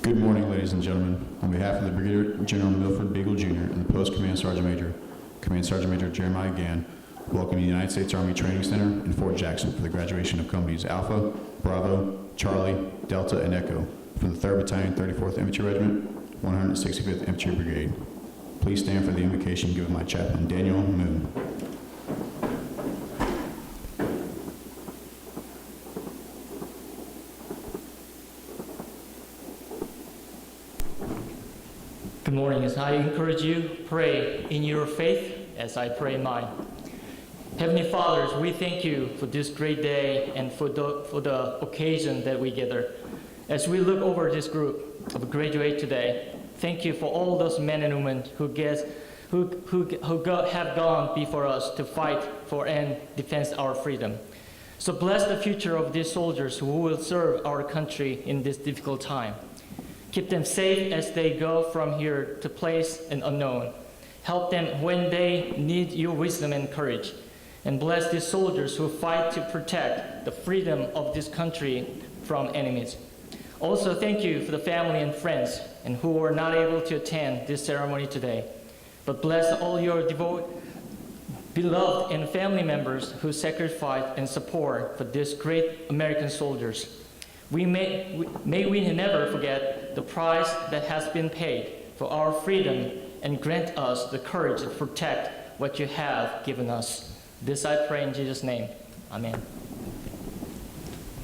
Good morning, ladies and gentlemen. On behalf of the Brigadier General Milford Beagle Jr. and the Post Command Sergeant Major Jeremiah Gann, welcome to the United States Army Training Center in Fort Jackson for the graduation of companies Alpha, Bravo, Charlie, Delta, and Echo from the 3rd Battalion, 34th Infantry Regiment, 165th Infantry Brigade. Please stand for the invocation given by Chaplain Daniel Moon. Good morning. As I encourage you, pray in your faith as I pray mine. Heavenly Fathers, we thank you for this great day and for the occasion that we gather. As we look over this group of graduates today, thank you for all those men and women who have gone before us to fight for and defend our freedom. So bless the future of these soldiers who will serve our country in this difficult time. Keep them safe as they go from here to place and unknown. Help them when they need your wisdom and courage. And bless these soldiers who fight to protect the freedom of this country from enemies. Also, thank you for the family and friends and who were not able to attend this ceremony today. But bless all your beloved and family members who sacrifice and support for these great American soldiers. May we never forget the price that has been paid for our freedom and grant us the courage to protect what you have given us. This I pray in Jesus' name. Amen.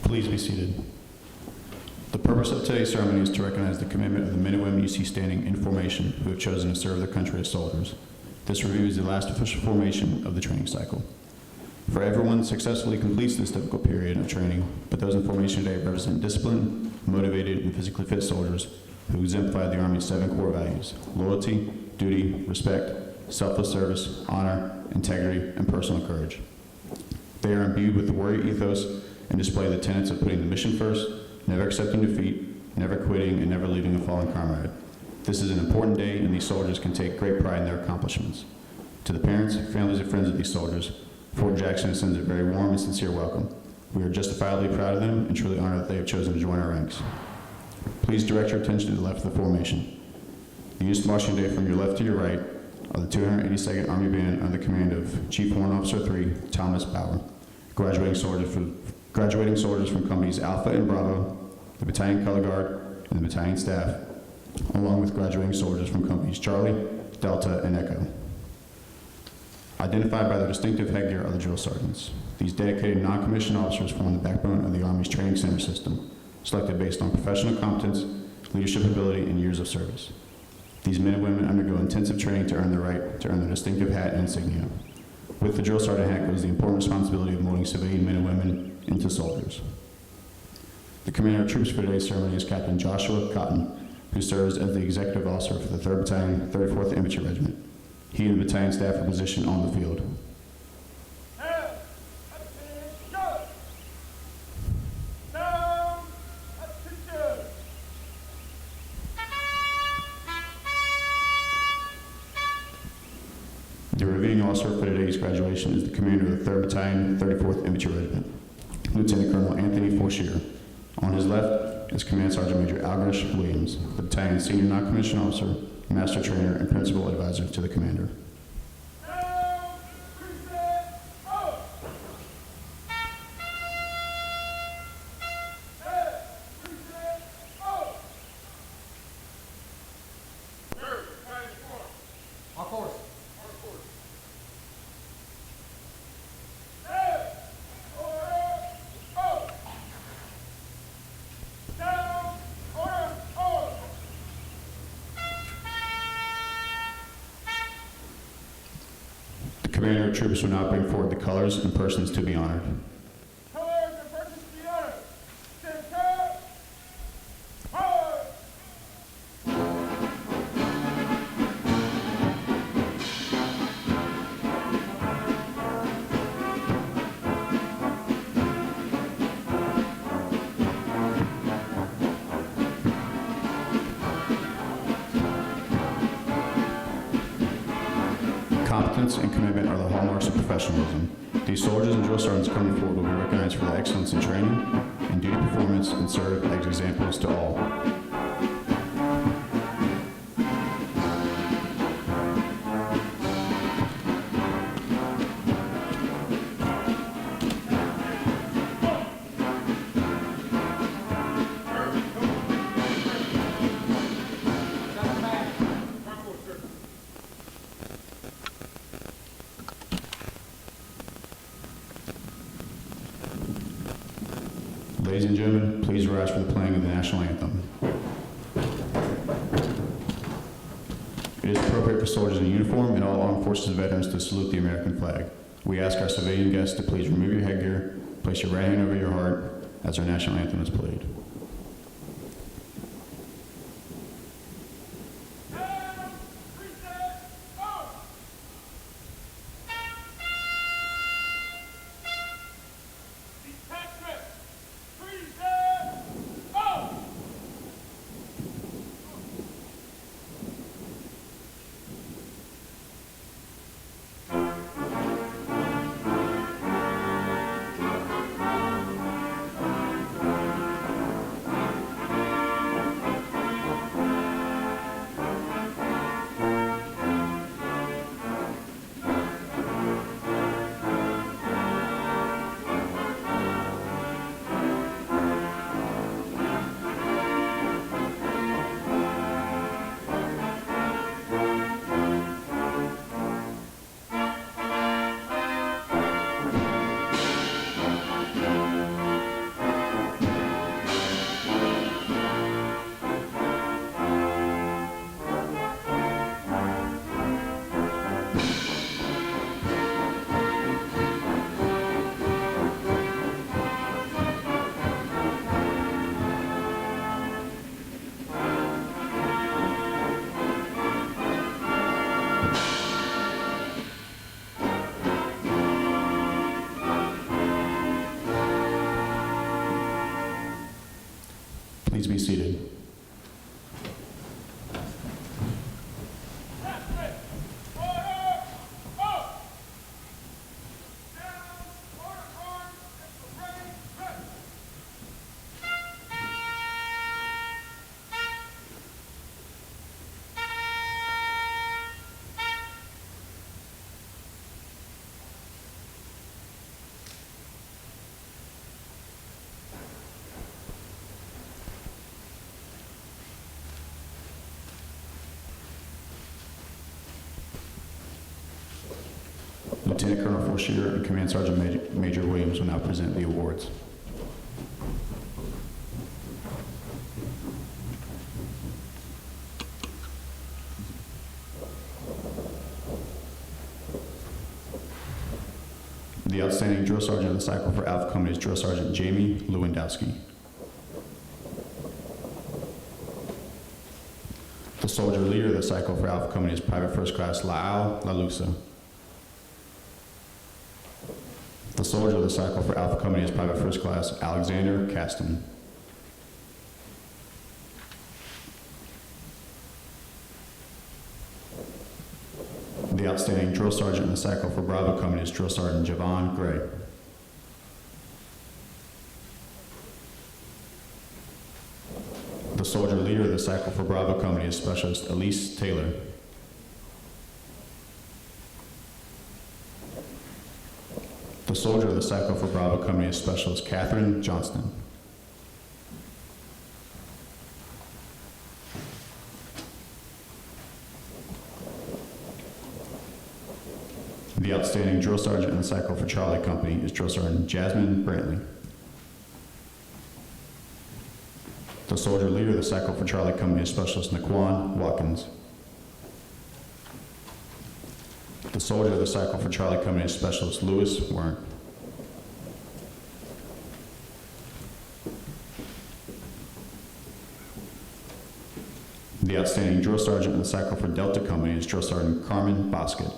Please be seated. The purpose of today's ceremony is to recognize the commitment of the men and women you see standing in formation who have chosen to serve their country as soldiers. This review is the last official formation of the training cycle. For everyone successfully completes this difficult period of training, but those in formation today represent disciplined, motivated, and physically fit soldiers who exemplify the Army's 7 core values: loyalty, duty, respect, selfless service, honor, integrity, and personal courage. They are imbued with the warrior ethos and display the tenets of putting the mission first, never accepting defeat, never quitting, and never leaving a fallen comrade. This is an important day, and these soldiers can take great pride in their accomplishments. To the parents, families, and friends of these soldiers, Fort Jackson sends a very warm and sincere welcome. We are justifiably proud of them and truly honored that they have chosen to join our ranks. Please direct your attention to the left of the formation. The units marching today from your left to your right are the 282nd Army Band under the command of Chief Warrant Officer 3, Thomas Bauer, graduating soldiers from companies Alpha and Bravo, the Battalion Color Guard, and the Battalion staff, along with graduating soldiers from companies Charlie, Delta, and Echo. Identified by their distinctive headgear are the drill sergeants. These dedicated non-commissioned officers form the backbone of the Army's training center system, selected based on professional competence, leadership ability, and years of service. These men and women undergo intensive training to earn the right to earn their distinctive hat and insignia. With the drill sergeant hat goes the important responsibility of molding civilian men and women into soldiers. The commander of troops for today's ceremony is Captain Joshua Cotton, who serves as the executive officer for the 3rd Battalion, 34th Infantry Regiment. He and the battalion staff are positioned on the field. The reviewing officer for today's graduation is the commander of the 3rd Battalion, 34th Infantry Regiment, Lieutenant Colonel Anthony Forcier. On his left is Command Sergeant Major Algrish Williams, the battalion's senior non-commissioned officer, master trainer, and principal advisor to the commander. The commander of troops will now bring forward the colors and persons to be honored. Colors and persons to be honored. Stand up. Hard. Competence and commitment are the hallmarks of professionalism. These soldiers and drill sergeants coming forward will be recognized for their excellence in training and duty performance and serve as examples to all. national anthem. It is appropriate for soldiers in uniform and all armed forces veterans to salute the American flag. We ask our civilian guests to please remove your headgear, place your right hand over your heart as our national anthem is played. Please be seated. Lieutenant Colonel Forshire and Command Sergeant Major Williams will now present the awards. The outstanding drill sergeant of the cycle for Alpha Company is Drill Sergeant Jamie Lewandowski. The soldier leader of the cycle for Alpha Company is Private First Class Laal Lalusa. The soldier of the cycle for Alpha Company is Private First Class Alexander Caston. The outstanding drill sergeant in the cycle for Bravo Company is Drill Sergeant Javon Gray. The soldier leader of the cycle for Bravo Company is Specialist Elise Taylor. The soldier of the cycle for Bravo Company is Specialist Catherine Johnston. The outstanding drill sergeant in the cycle for Charlie Company is Drill Sergeant Jasmine Brantley. The soldier leader of the cycle for Charlie Company is Specialist Naquan Watkins. The soldier of the cycle for Charlie Company is Specialist Lewis Warren. The outstanding drill sergeant in the cycle for Delta Company is Drill Sergeant Carmen Bosket.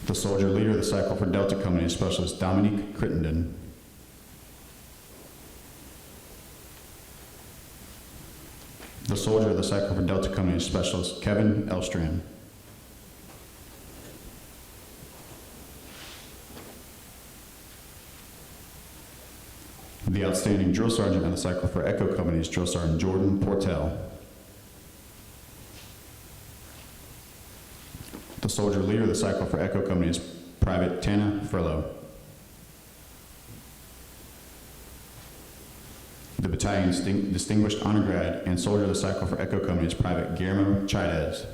The soldier leader of the cycle for Delta Company is Specialist Dominique Crittenden. The soldier of the cycle for Delta Company is Specialist Kevin Elstrand. The outstanding drill sergeant in the cycle for Echo Company is Drill Sergeant Jordan Portell. The soldier leader of the cycle for Echo Company is Private Tana Furlow. The battalion's distinguished honor grad and soldier of the cycle for Echo Company is Private Guillermo Chaidez.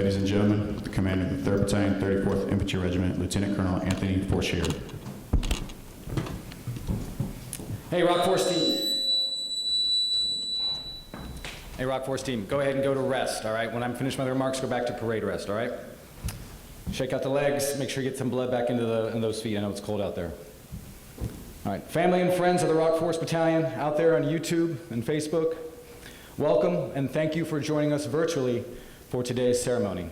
Ladies and gentlemen, the commander of the 3rd Battalion, 34th Infantry Regiment, Lieutenant Colonel Anthony Fortier. Hey, Rock Force team. Hey, Rock Force team, go ahead and go to rest, all right? When I'm finished with my remarks, go back to parade rest, all right? Shake out the legs, make sure you get some blood back into those feet. I know it's cold out there. All right, family and friends of the Rock Force Battalion out there on YouTube and Facebook, welcome and thank you for joining us virtually for today's ceremony.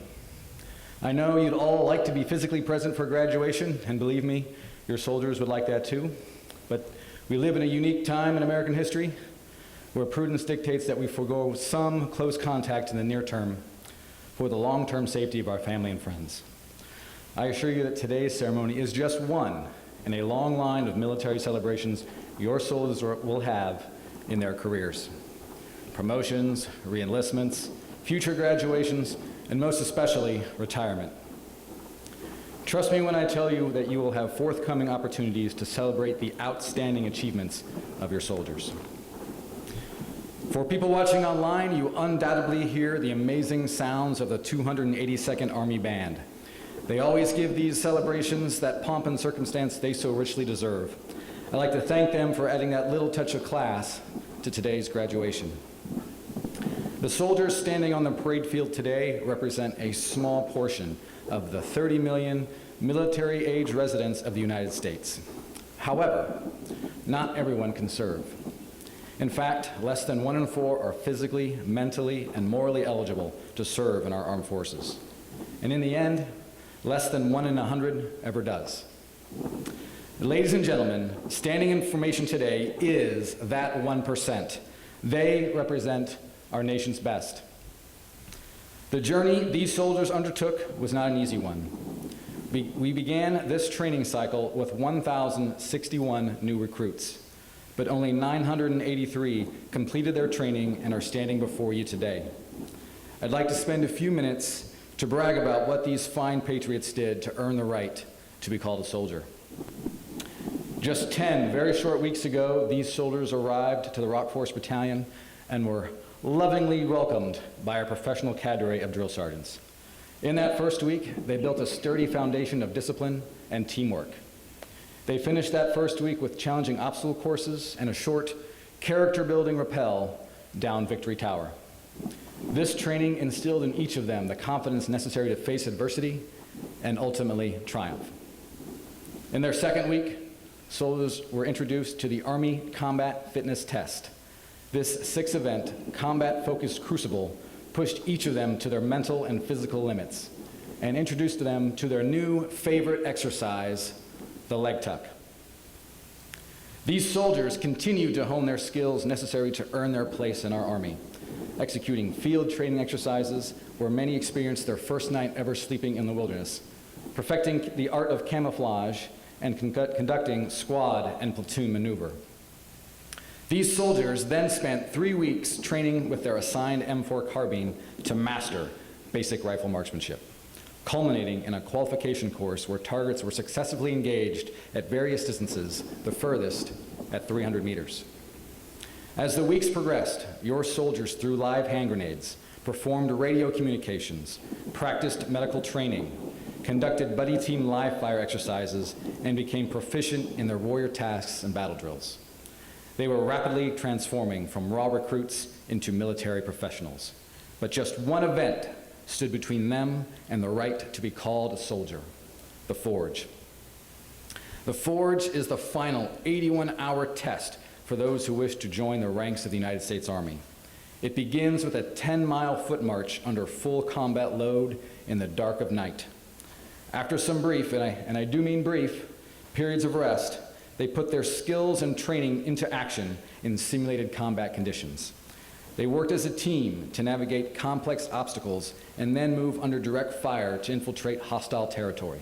I know you'd all like to be physically present for graduation, and believe me, your soldiers would like that too, but we live in a unique time in American history where prudence dictates that we forego some close contact in the near term for the long-term safety of our family and friends. I assure you that today's ceremony is just one in a long line of military celebrations your soldiers will have in their careers. Promotions, re-enlistments, future graduations, and most especially, retirement. Trust me when I tell you that you will have forthcoming opportunities to celebrate the outstanding achievements of your soldiers. For people watching online, you undoubtedly hear the amazing sounds of the 282nd Army Band. They always give these celebrations that pomp and circumstance they so richly deserve. I'd like to thank them for adding that little touch of class to today's graduation. The soldiers standing on the parade field today represent a small portion of the 30 million military-age residents of the United States. However, not everyone can serve. In fact, less than 1 in 4 are physically, mentally, and morally eligible to serve in our armed forces. And in the end, less than 1 in 100 ever does. Ladies and gentlemen, standing in formation today is that 1%. They represent our nation's best. The journey these soldiers undertook was not an easy one. We began this training cycle with 1,061 new recruits, but only 983 completed their training and are standing before you today. I'd like to spend a few minutes to brag about what these fine patriots did to earn the right to be called a soldier. Just 10 very short weeks ago, these soldiers arrived to the Rock Force Battalion and were lovingly welcomed by our professional cadre of drill sergeants. In that first week, they built a sturdy foundation of discipline and teamwork. They finished that first week with challenging obstacle courses and a short, character-building rappel down Victory Tower. This training instilled in each of them the confidence necessary to face adversity and ultimately triumph. In their second week, soldiers were introduced to the Army Combat Fitness Test. This 6-event, combat-focused crucible pushed each of them to their mental and physical limits and introduced them to their new favorite exercise, the leg tuck. These soldiers continued to hone their skills necessary to earn their place in our Army, executing field training exercises where many experienced their first night ever sleeping in the wilderness, perfecting the art of camouflage and conducting squad and platoon maneuver. These soldiers then spent 3 weeks training with their assigned M4 carbine to master basic rifle marksmanship, culminating in a qualification course where targets were successfully engaged at various distances, the furthest at 300 meters. As the weeks progressed, your soldiers threw live hand grenades, performed radio communications, practiced medical training, conducted buddy team live fire exercises, and became proficient in their warrior tasks and battle drills. They were rapidly transforming from raw recruits into military professionals. But just one event stood between them and the right to be called a soldier: the Forge. The Forge is the final 81-hour test for those who wish to join the ranks of the United States Army. It begins with a 10-mile foot march under full combat load in the dark of night. After some brief, and I do mean brief, periods of rest, they put their skills and training into action in simulated combat conditions. They worked as a team to navigate complex obstacles and then move under direct fire to infiltrate hostile territory.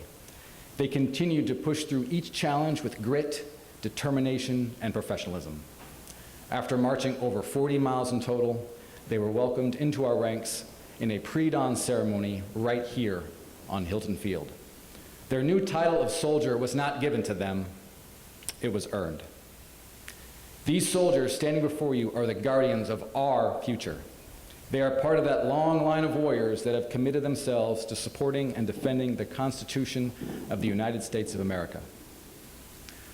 They continued to push through each challenge with grit, determination, and professionalism. After marching over 40 miles in total, they were welcomed into our ranks in a pre-dawn ceremony right here on Hilton Field. Their new title of soldier was not given to them, it was earned. These soldiers standing before you are the guardians of our future. They are part of that long line of warriors that have committed themselves to supporting and defending the Constitution of the United States of America.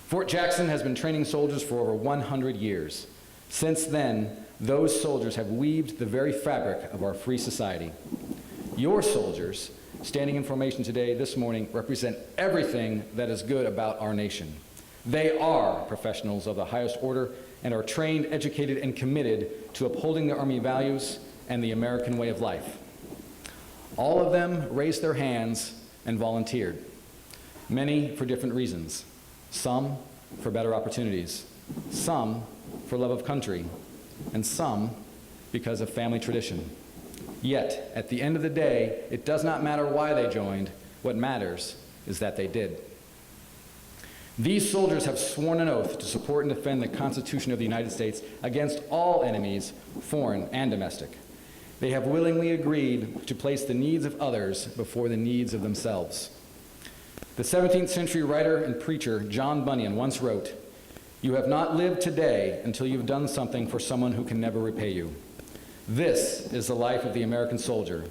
Fort Jackson has been training soldiers for over 100 years. Since then, those soldiers have weaved the very fabric of our free society. Your soldiers, standing in formation today, this morning, represent everything that is good about our nation. They are professionals of the highest order and are trained, educated, and committed to upholding the Army values and the American way of life. All of them raised their hands and volunteered, many for different reasons. Some for better opportunities, some for love of country, and some because of family tradition. Yet, at the end of the day, it does not matter why they joined. What matters is that they did. These soldiers have sworn an oath to support and defend the Constitution of the United States against all enemies, foreign and domestic. They have willingly agreed to place the needs of others before the needs of themselves. The 17th century writer and preacher John Bunyan once wrote, "You have not lived today until you've done something for someone who can never repay you." This is the life of the American soldier,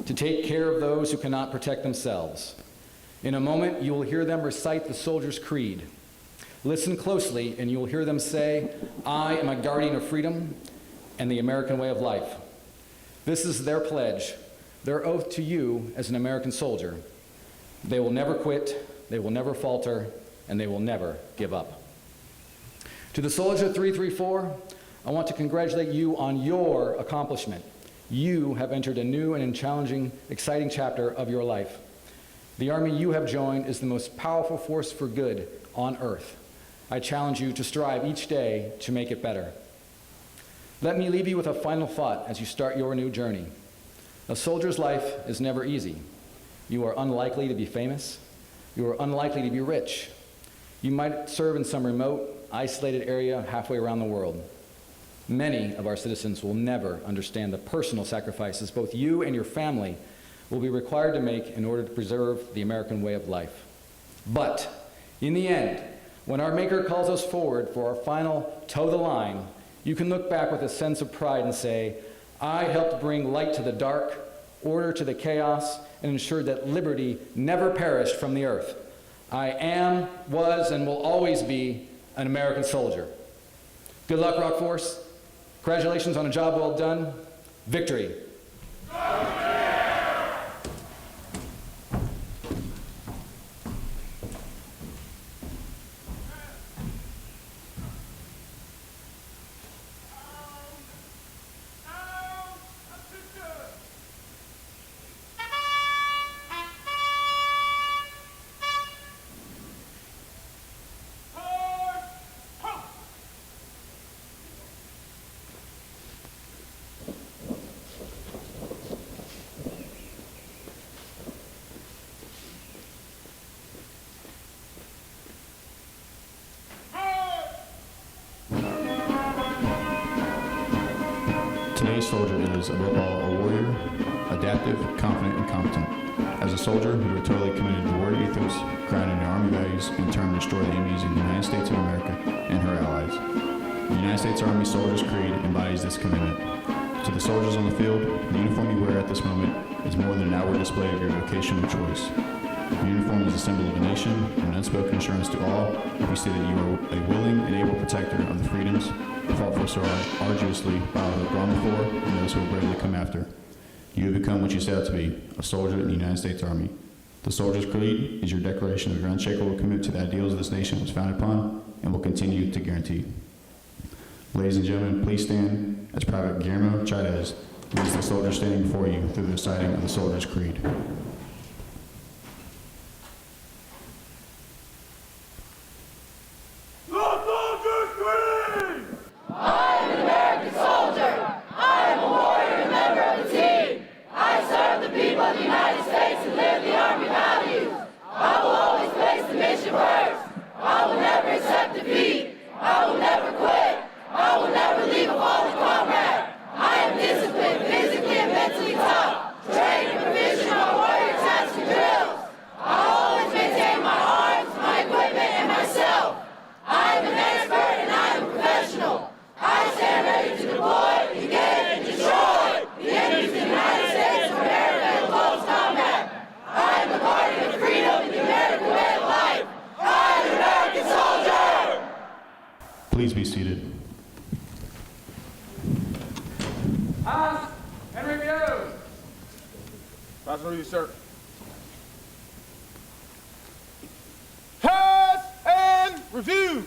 to take care of those who cannot protect themselves. In a moment, you will hear them recite the soldier's creed. Listen closely, and you will hear them say, "I am a guardian of freedom and the American way of life." This is their pledge, their oath to you as an American soldier. They will never quit, they will never falter, and they will never give up. To the Soldier 334, I want to congratulate you on your accomplishment. You have entered a new and challenging, exciting chapter of your life. The Army you have joined is the most powerful force for good on earth. I challenge you to strive each day to make it better. Let me leave you with a final thought as you start your new journey. A soldier's life is never easy. You are unlikely to be famous. You are unlikely to be rich. You might serve in some remote, isolated area halfway around the world. Many of our citizens will never understand the personal sacrifices both you and your family will be required to make in order to preserve the American way of life. But in the end, when our Maker calls us forward for our final toe the line, you can look back with a sense of pride and say, "I helped bring light to the dark, order to the chaos, and ensured that liberty never perished from the earth. I am, was, and will always be an American soldier." Good luck, Rock Force. Congratulations on a job well done. Victory. Today's soldier is, above all, a warrior, adaptive, confident, and competent. As a soldier, you are totally committed to the warrior ethos, grounded in Army values, and determined to destroy the enemies of the United States of America and her allies. The United States Army Soldier's Creed embodies this commitment. To the soldiers on the field, the uniform you wear at this moment is more than an outward display of your vocational choice. The uniform is a symbol of a nation and an unspoken assurance to all who see that you are a willing and able protector of the freedoms fought for so arduously by those who have gone before and those who will bravely come after. You have become what you set out to be, a soldier in the United States Army. The Soldier's Creed is your declaration of your unshakable commitment to the ideals this nation was founded upon and will continue to guarantee. Ladies and gentlemen, please stand as Private Guillermo Chavez leads the soldiers standing before you through the reciting of the Soldier's Creed. Physically and mentally tough, trained and proficient on warrior Please be seated. I, Henry Meadows. Pass on to you, sir. Pass and review.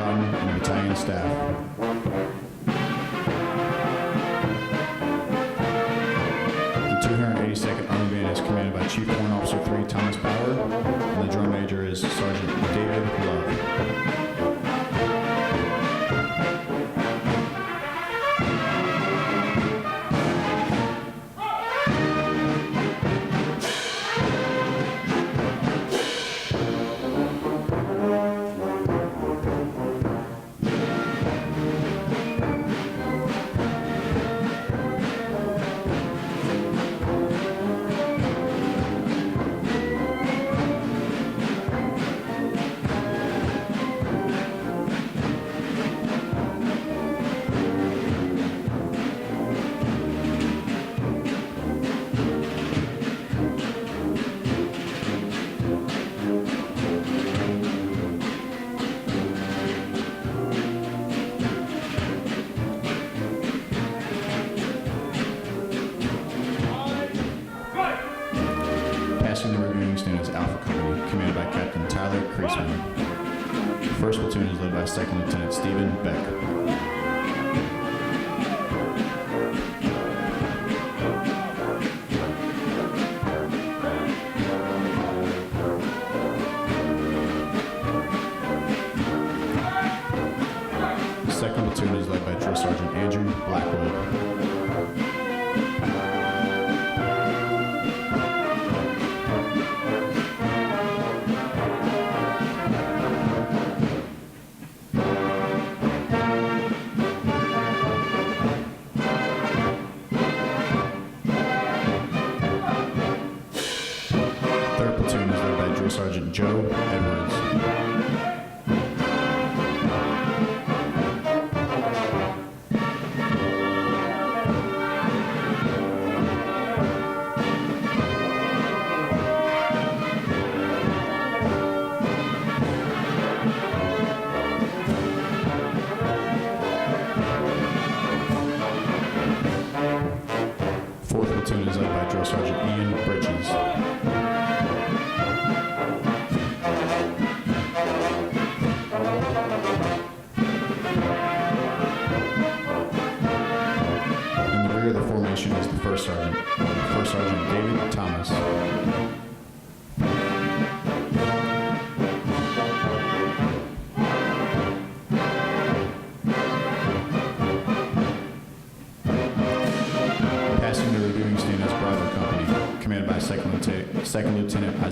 and the battalion staff. The 282nd Army Band is commanded by Chief Warrant Officer 3 Thomas Bauer, and the drum major is Sergeant David Love. Passing the reviewing stand is Alpha Company, commanded by Captain Tyler Creasman. The first platoon is led by Second Lieutenant Stephen Beck. The second platoon is led by Drill Sergeant Andrew Blackwood.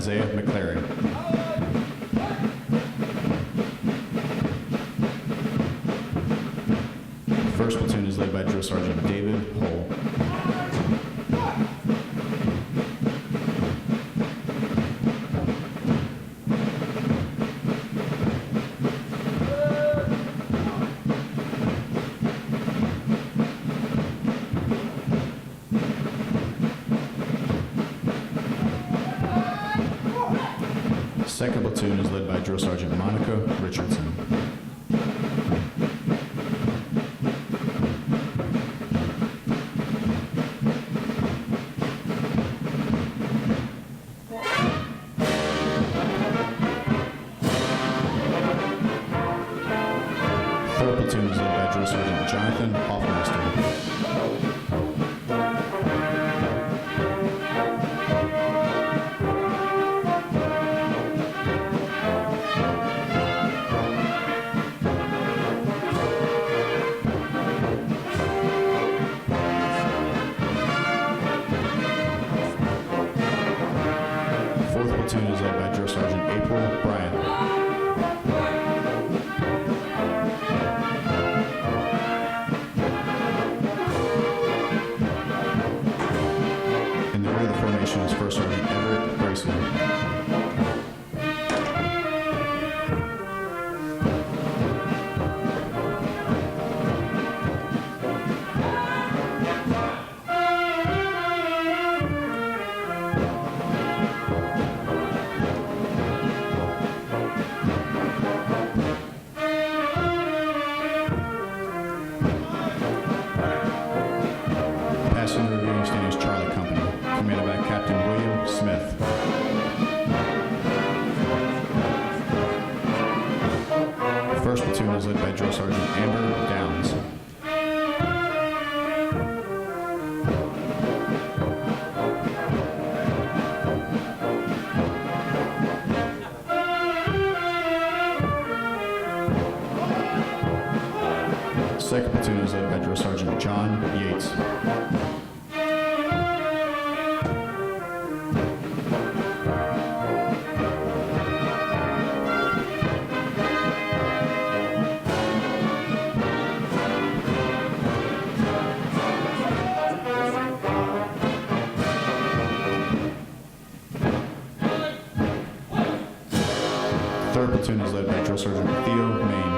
Isaiah McClary. First platoon is led by Drill Sergeant David Hull. Second platoon is led by Drill Sergeant Monica Richardson. Third platoon is led by Drill Sergeant Jonathan Hoffmeister. Fourth platoon is led by Drill Sergeant April Bryant. In the rear of the formation is First Sergeant Everett Grayson. Passing the reviewing stand is Charlie Company, commanded by Captain William Smith. First platoon is led by Drill Sergeant Amber Downs. Second platoon is led by Drill Sergeant John Yates. Third platoon is led by Drill Sergeant Theo Main.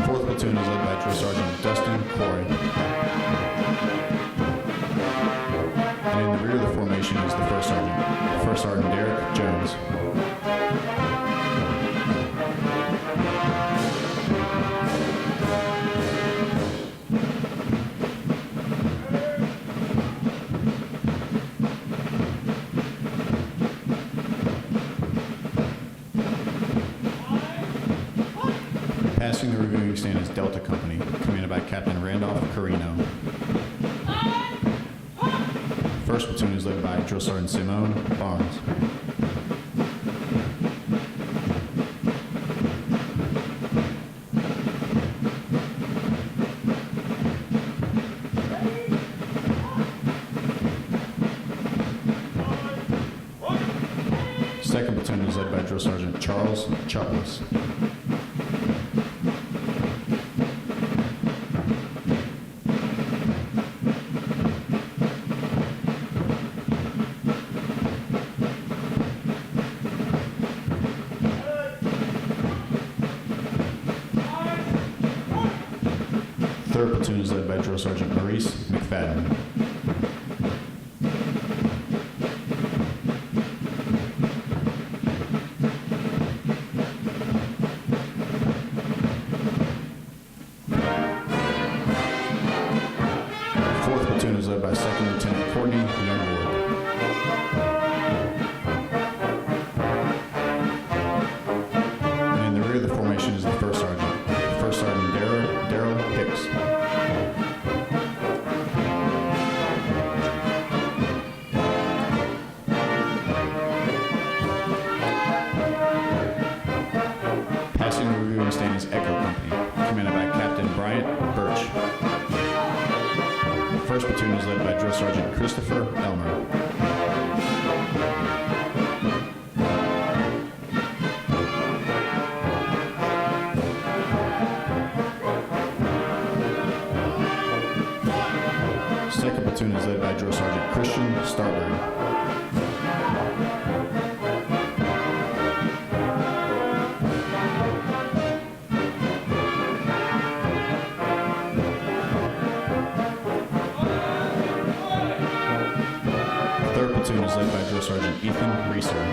Fourth platoon is led by Drill Sergeant Dustin Corey. And in the rear of the formation is the First Sergeant Derek Jones. Passing the reviewing stand is Delta Company, commanded by Captain Randolph Carino. First platoon is led by Drill Sergeant Simone Barnes. Second platoon is led by Drill Sergeant Charles Chuckles. Third platoon is led by Drill Sergeant Maurice McFadden. Fourth platoon is led by Second Lieutenant Courtney Youngward. And in the rear of the formation is the First Sergeant Daryl Hicks. Bryant Birch. First platoon is led by Drill Sergeant Christopher Elmer. Second platoon is led by Drill Sergeant Christian Starberg. Third platoon is led by Drill Sergeant Ethan Reeser.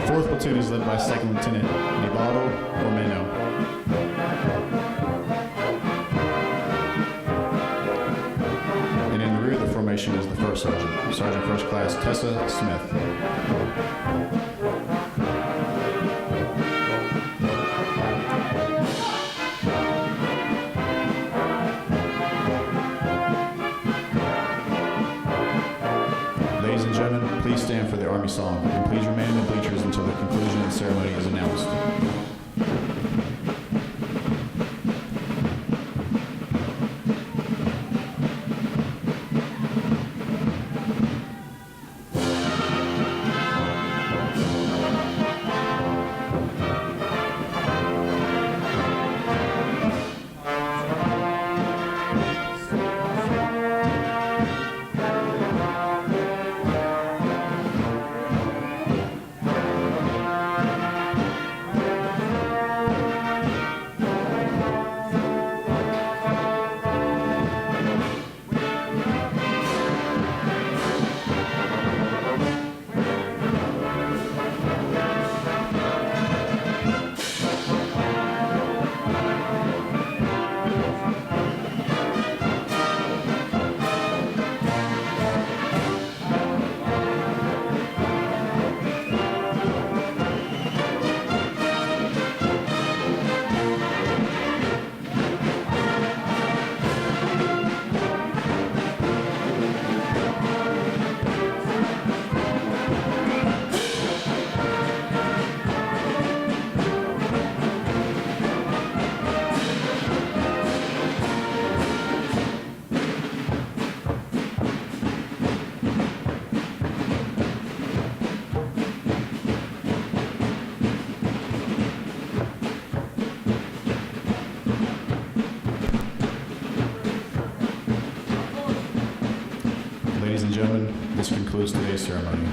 Fourth platoon is led by Second Lieutenant Nibardo Ormeno. And in the rear of the formation is the first sergeant, Sergeant First Class Tessa Smith. Ladies and gentlemen, please stand for the Army song, and please remain in the bleachers until the conclusion of the ceremony is announced. Ladies and gentlemen, this concludes today's ceremony.